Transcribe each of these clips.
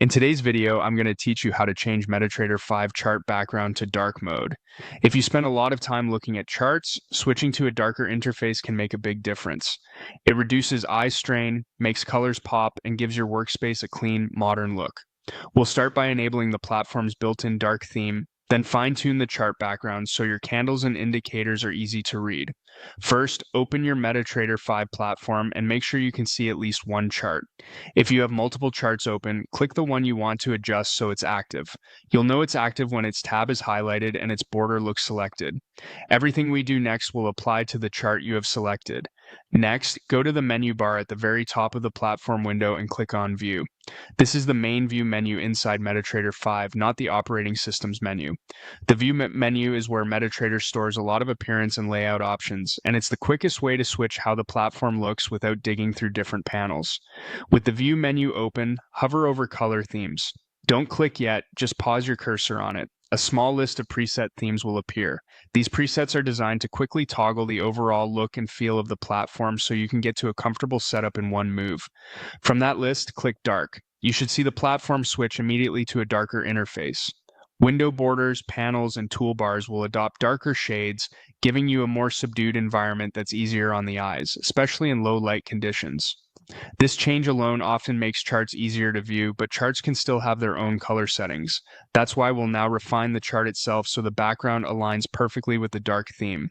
In today's video, I'm going to teach you how to change Metatrader 5 chart background to dark mode. If you spend a lot of time looking at charts, switching to a darker interface can make a big difference. It reduces eye strain, makes colors pop, and gives your workspace a clean, modern look. We'll start by enabling the platform's built-in dark theme, then fine-tune the chart background so your candles and indicators are easy to read. First, open your Metatrader 5 platform and make sure you can see at least one chart. If you have multiple charts open, click the one you want to adjust so it's active. You'll know it's active when its tab is highlighted and its border looks selected. Everything we do next will apply to the chart you have selected. Next, go to the menu bar at the very top of the platform window and click on View. This is the main view menu inside Metatrader 5, not the operating system's menu. The View menu is where Metatrader stores a lot of appearance and layout options, and it's the quickest way to switch how the platform looks without digging through different panels. With the View menu open, hover over Color Themes. Don't click yet, just pause your cursor on it. A small list of preset themes will appear. These presets are designed to quickly toggle the overall look and feel of the platform so you can get to a comfortable setup in one move. From that list, click Dark. You should see the platform switch immediately to a darker interface. Window borders, panels, and toolbars will adopt darker shades, giving you a more subdued environment that's easier on the eyes, especially in low light conditions. This change alone often makes charts easier to view, but charts can still have their own color settings. That's why we'll now refine the chart itself so the background aligns perfectly with the dark theme.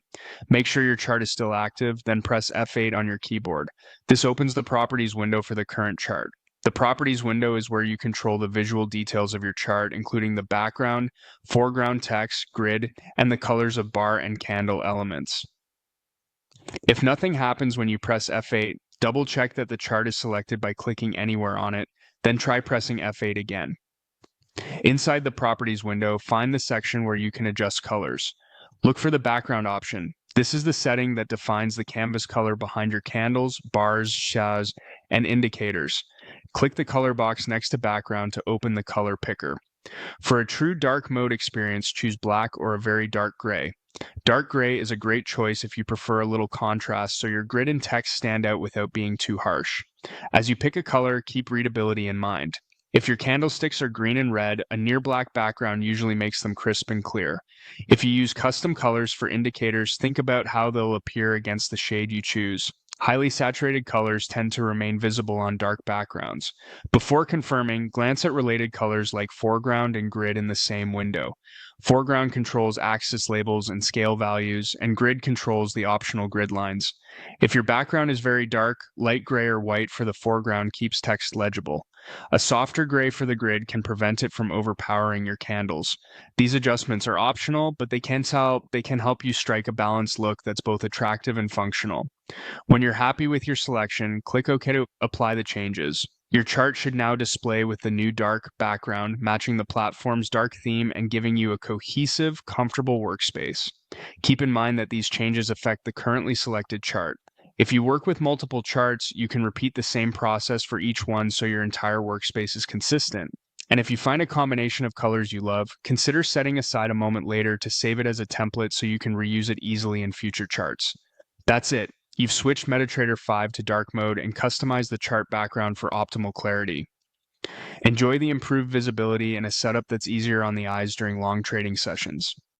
Make sure your chart is still active, then press F8 on your keyboard. This opens the Properties window for the current chart. The Properties window is where you control the visual details of your chart, including the background, foreground text, grid, and the colors of bar and candle elements. If nothing happens when you press F8, double check that the chart is selected by clicking anywhere on it, then try pressing F8 again. Inside the Properties window, find the section where you can adjust colors. Look for the background option. This is the setting that defines the canvas color behind your candles, bars, shadows, and indicators. Click the color box next to background to open the color picker. For a true dark mode experience, choose black or a very dark gray. Dark gray is a great choice if you prefer a little contrast so your grid and text stand out without being too harsh. As you pick a color, keep readability in mind. If your candlesticks are green and red, a near black background usually makes them crisp and clear. If you use custom colors for indicators, think about how they'll appear against the shade you choose. Highly saturated colors tend to remain visible on dark backgrounds. Before confirming, glance at related colors like foreground and grid in the same window. Foreground controls axis labels and scale values, and grid controls the optional grid lines. If your background is very dark, light gray or white for the foreground keeps text legible. A softer gray for the grid can prevent it from overpowering your candles. These adjustments are optional, but they can help you strike a balanced look that's both attractive and functional. When you're happy with your selection, click OK to apply the changes. Your chart should now display with the new dark background, matching the platform's dark theme and giving you a cohesive, comfortable workspace. Keep in mind that these changes affect the currently selected chart. If you work with multiple charts, you can repeat the same process for each one so your entire workspace is consistent. And if you find a combination of colors you love, consider setting aside a moment later to save it as a template so you can reuse it easily in future charts. That's it. You've switched Metatrader 5 to dark mode and customized the chart background for optimal clarity. Enjoy the improved visibility and a setup that's easier on the eyes during long trading sessions.